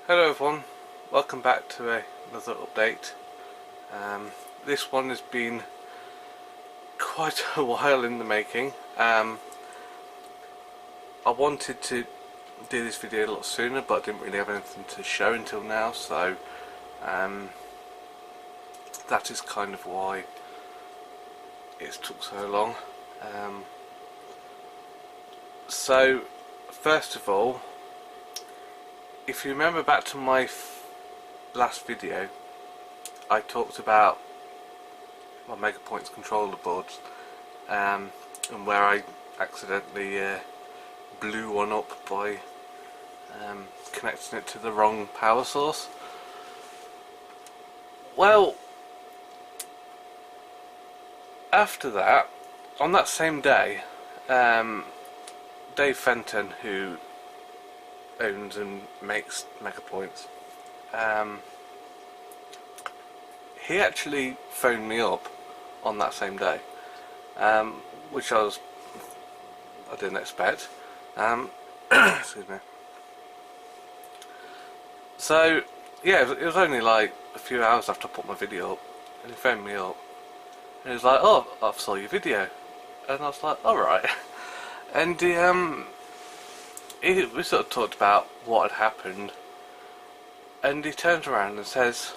Hello everyone, welcome back to another update. This one has been quite a while in the making. I wanted to do this video a lot sooner, but I didn't really have anything to show until now, so that is kind of why it's took so long. So first of all, if you remember back to my last video, I talked about my megapoints controller boards and where I accidentally blew one up by connecting it to the wrong power source. Well, after that, on that same day, Dave Fenton, who owns and makes megapoints, he actually phoned me up on that same day, which I didn't expect. Excuse me. So yeah, it was only like a few hours after I put my video up, and he phoned me up, and he was like, "Oh, I saw your video," and I was like, "All right," and we sort of talked about what had happened, and he turns around and says,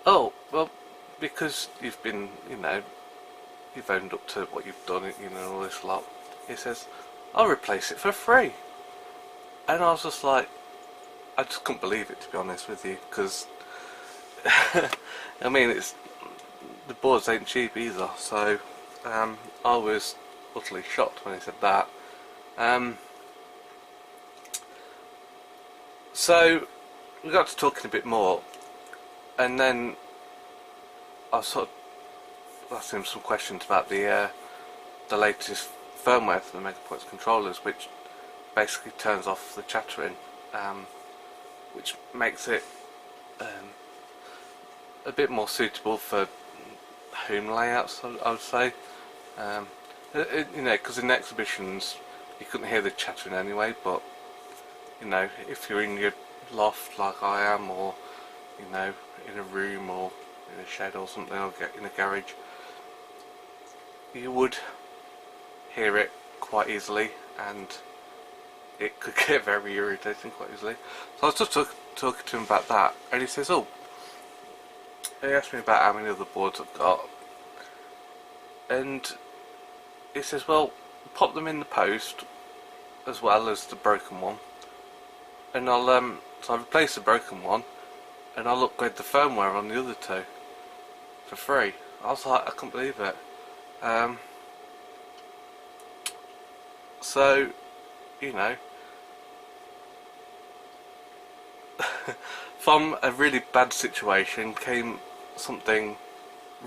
"Oh, well, because you've been, you've owned up to what you've done, all this lot," he says, "I'll replace it for free." And I was just like, I just couldn't believe it, to be honest with you, because I mean, the boards ain't cheap either, so I was utterly shocked when he said that. So we got to talking a bit more, and then I sort of asked him some questions about the latest firmware for the megapoints controllers, which basically turns off the chattering, which makes it a bit more suitable for home layouts, I would say. Because in exhibitions you couldn't hear the chattering anyway, but if you're in your loft like I am, or in a room or in a shed or something, or get in a garage, you would hear it quite easily, and it could get very irritating quite easily. So I was just talking to him about that, and he says, he asked me about how many other boards I've got, and he says, well, pop them in the post as well as the broken one, and so I'll replace the broken one, and I'll upgrade the firmware on the other two for free. I was like, I couldn't believe it. So, from a really bad situation came something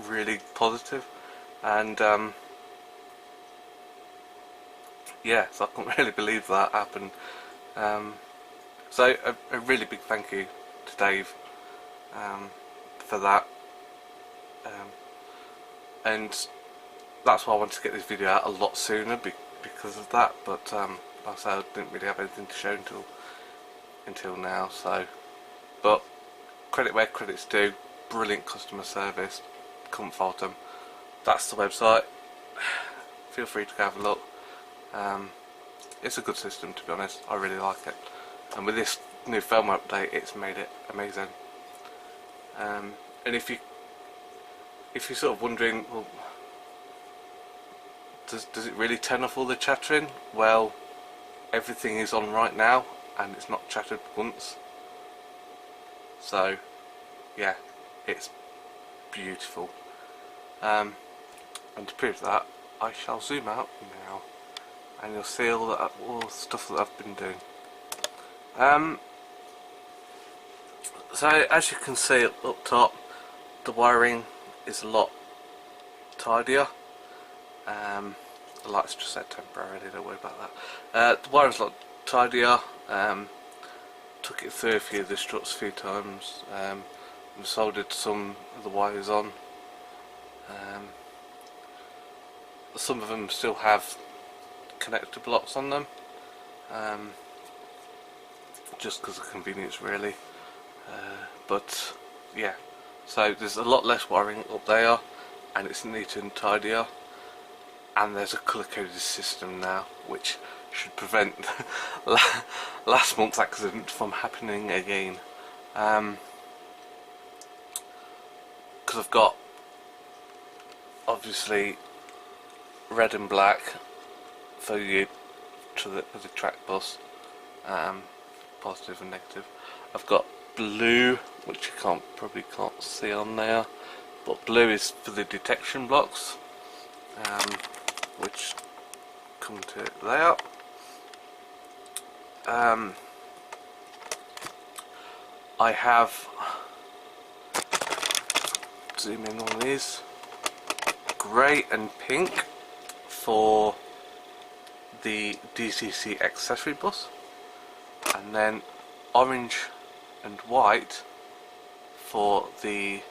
really positive, and yeah, so I couldn't really believe that happened. So a really big thank you to Dave for that, and that's why I wanted to get this video out a lot sooner, because of that. But like I said, I didn't really have anything to show until now. So, but credit where credit's due, brilliant customer service, couldn't fault them. That's the website. Feel free to go have a look. It's a good system, to be honest. I really like it, and with this new firmware update, it's made it amazing. And if you're sort of wondering, well, does it really turn off all the chattering? Well, everything is on right now, and it's not chattered once. So yeah, it's beautiful. And to prove that, I shall zoom out now, and you'll see all the stuff that I've been doing. So as you can see up top, the wiring is a lot tidier. The light's just set temporarily, don't worry about that. The wiring's a lot tidier. Took it through a few of the struts a few times. We soldered some of the wires on. Some of them still have connector blocks on them, just because of convenience really. But yeah, so there's a lot less wiring up there, and it's neater and tidier, and there's a colour coded system now, which should prevent last month's accident from happening again. Because I've got obviously red and black for you to the track bus, positive and negative. I've got blue, which you probably can't see on there, but blue is for the detection blocks, which come to there. I have, zoom in on these, grey and pink for the DCC accessory bus, and then orange and white for the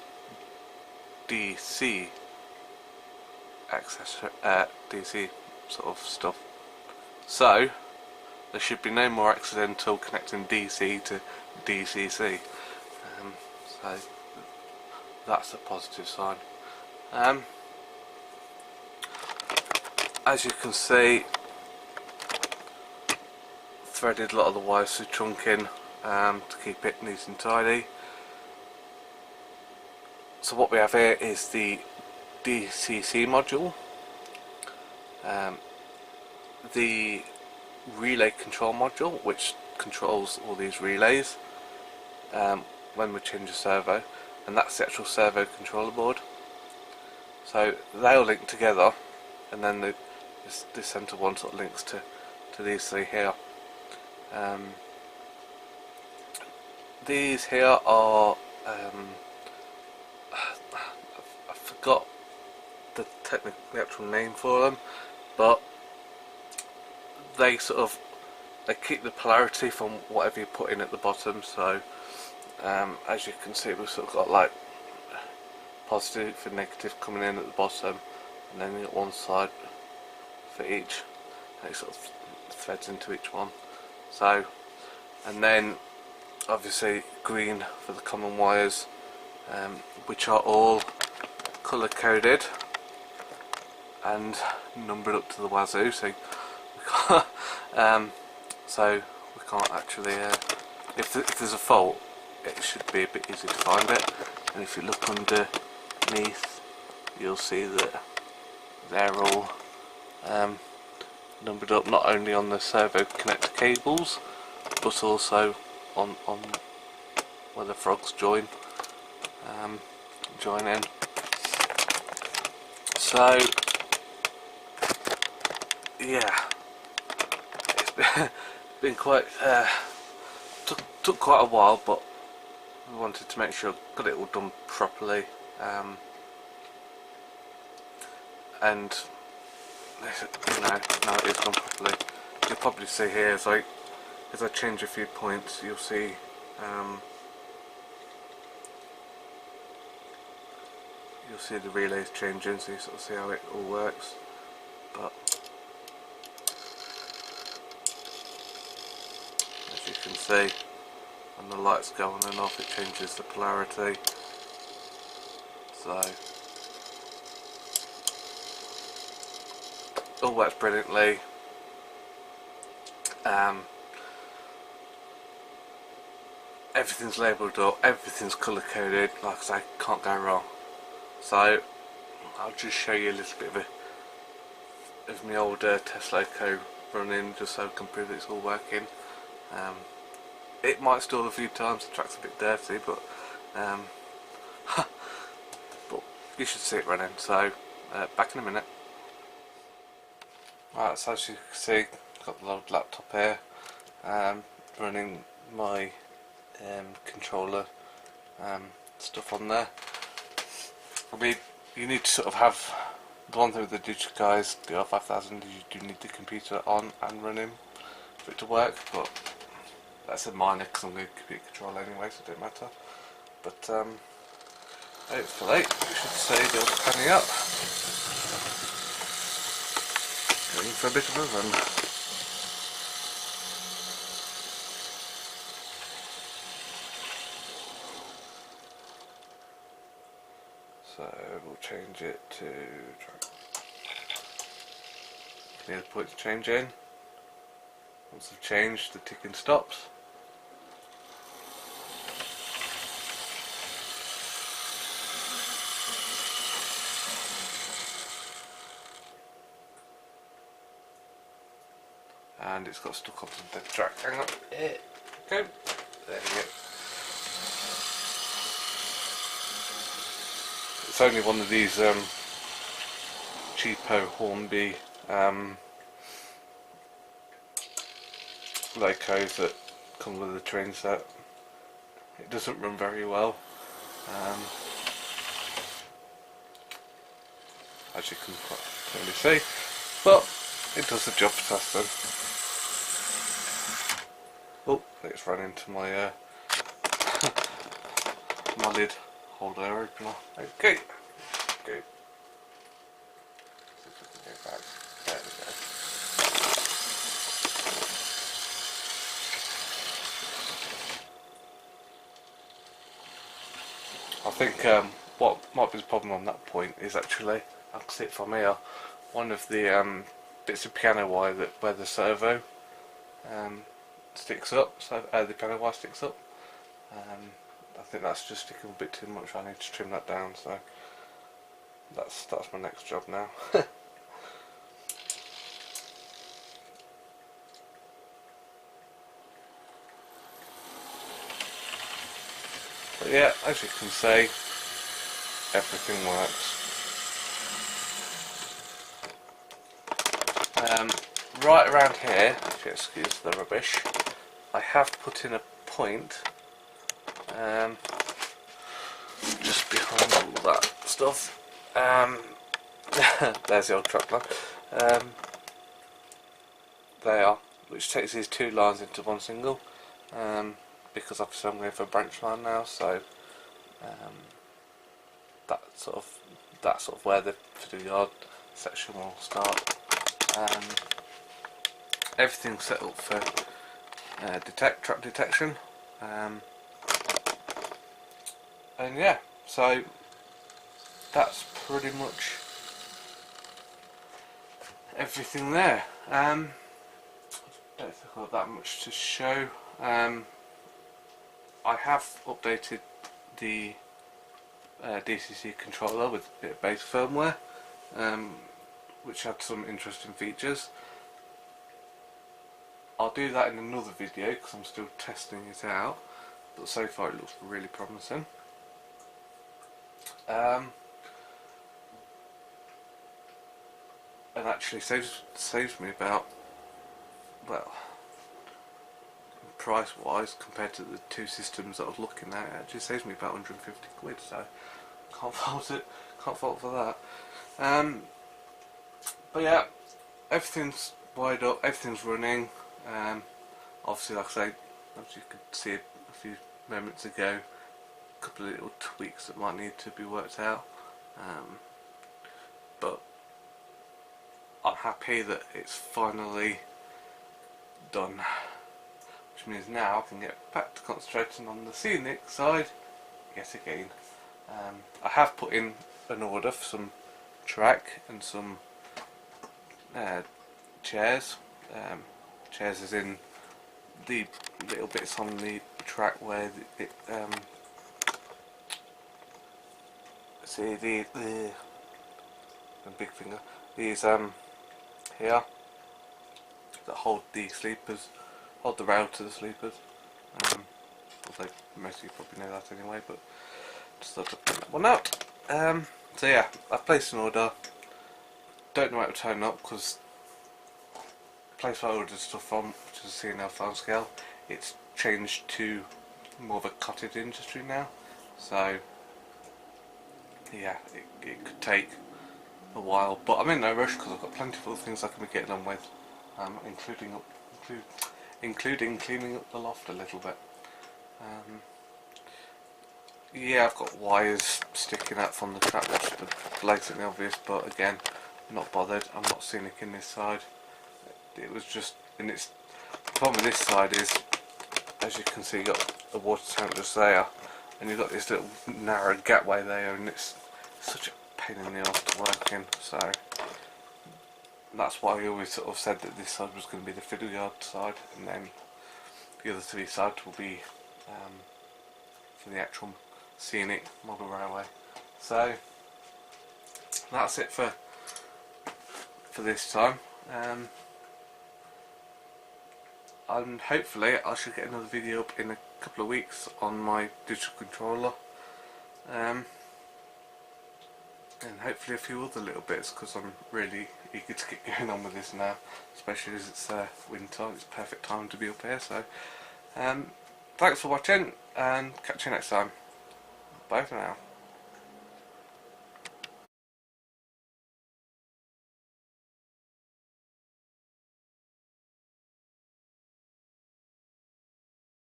DC accessory, DC sort of stuff. So there should be no more accidental connecting DC to DCC. So that's a positive sign. As you can see, threaded a lot of the wires through trunking to keep it neat and tidy. So what we have here is the DCC module, the relay control module, which controls all these relays when we change a servo, and that's the actual servo controller board. So they'll link together, and then the centre one sort of links to these three here. These here are I forgot the actual name for them, but they keep the polarity from whatever you put in at the bottom. So as you can see, we've sort of got like positive and negative coming in at the bottom, and then you got one side for each, and it sort of threads into each one. So, and then obviously green for the common wires, which are all colour coded and numbered up to the wazoo, so we can't actually, if there's a fault, it should be a bit easy to find it, and if you look underneath, you'll see that they're all numbered up, not only on the servo connector cables, but also on where the frogs join in. So yeah, it's been quite took quite a while, but we wanted to make sure I got it all done properly, and now it is done properly. You'll probably see here as I change a few points, you'll see the relays changing, so you sort of see how it all works. But as you can see, when the lights go on and off, it changes the polarity. So all works brilliantly. Everything's labelled up, everything's colour coded, like I say, can't go wrong. So I'll just show you a little bit of my old test loco running, just so I can prove it's all working. It might stall a few times, the track's a bit dirty, but but you should see it running. So back in a minute. Right, so as you can see, got the old laptop here, running my controller stuff on there. I mean, you need to sort of have, the one thing with the digital guys, the R5000, you do need the computer on and running for it to work, but that's a minor because I'm going to computer control anyway, so it don't matter. But hopefully you should see it all panning up. Going for a bit of a run. So we'll change it to the points changing. Once they've changed, the ticking stops. And it's got stuck onto the track. Hang on. Here we go. There we go. It's only one of these cheapo Hornby locos that come with the train set. It doesn't run very well, as you can clearly see, but it does the job for testing. Oh, it's run into my my lid holder opener. Okay, good. See if we can go back. There we go. I think what might be the problem on that point is actually, I can see it from here, one of the bits of piano wire where the servo sticks up, so the piano wire sticks up. I think that's just sticking a bit too much. I need to trim that down, so that's my next job now. But yeah, as you can see, everything works. Right around here, if you excuse the rubbish, I have put in a point just behind all that stuff. There's the old truck line. There, which takes these two lines into one single. Because obviously I'm going for a branch line now, so that's sort of where the Fiddleyard section will start. Everything's set up for track detection, and yeah, so that's pretty much everything there. I don't think I've got that much to show. I have updated the DCC controller with a bit of base firmware, which had some interesting features. I'll do that in another video because I'm still testing it out, but so far it looks really promising. And actually saves me about, well, price wise compared to the two systems that I was looking at, it actually saves me about 150 quid, so can't fault it, can't fault for that. But yeah, everything's wired up, everything's running. Obviously, like I say, as you could see a few moments ago, a couple of little tweaks that might need to be worked out, but I'm happy that it's finally done, which means now I can get back to concentrating on the scenic side yet again. I have put in an order for some track and some chairs. Chairs as in the little bits on the track where see the big finger, these here that hold the sleepers, hold the rail to the sleepers. Although most of you probably know that anyway, but just thought I'd point that one out. So yeah, I placed an order. Don't know how to turn up because the place I ordered stuff from, which is a C&L farm scale, it's changed to more of a cottage industry now. So yeah, it could take a while, but I'm in no rush because I've got plenty of other things I can be getting on with, including cleaning up the loft a little bit. Yeah, I've got wires sticking out from the track, which is blatantly obvious, but again, I'm not bothered. I'm not scenic in this side. It was just, and it's the problem with this side is, as you can see, you've got a water tank just there, and you've got this little narrow gateway there, and it's such a pain in the arse to work in, so that's why I always sort of said that this side was going to be the Fiddleyard side, and then the other three sides will be for the actual scenic model railway. So that's it for this time, and hopefully I should get another video up in a couple of weeks on my digital controller, and hopefully a few other little bits, because I'm really eager to get going on with this now, especially as it's winter. It's a perfect time to be up here. So thanks for watching, and catch you next time. Bye for now.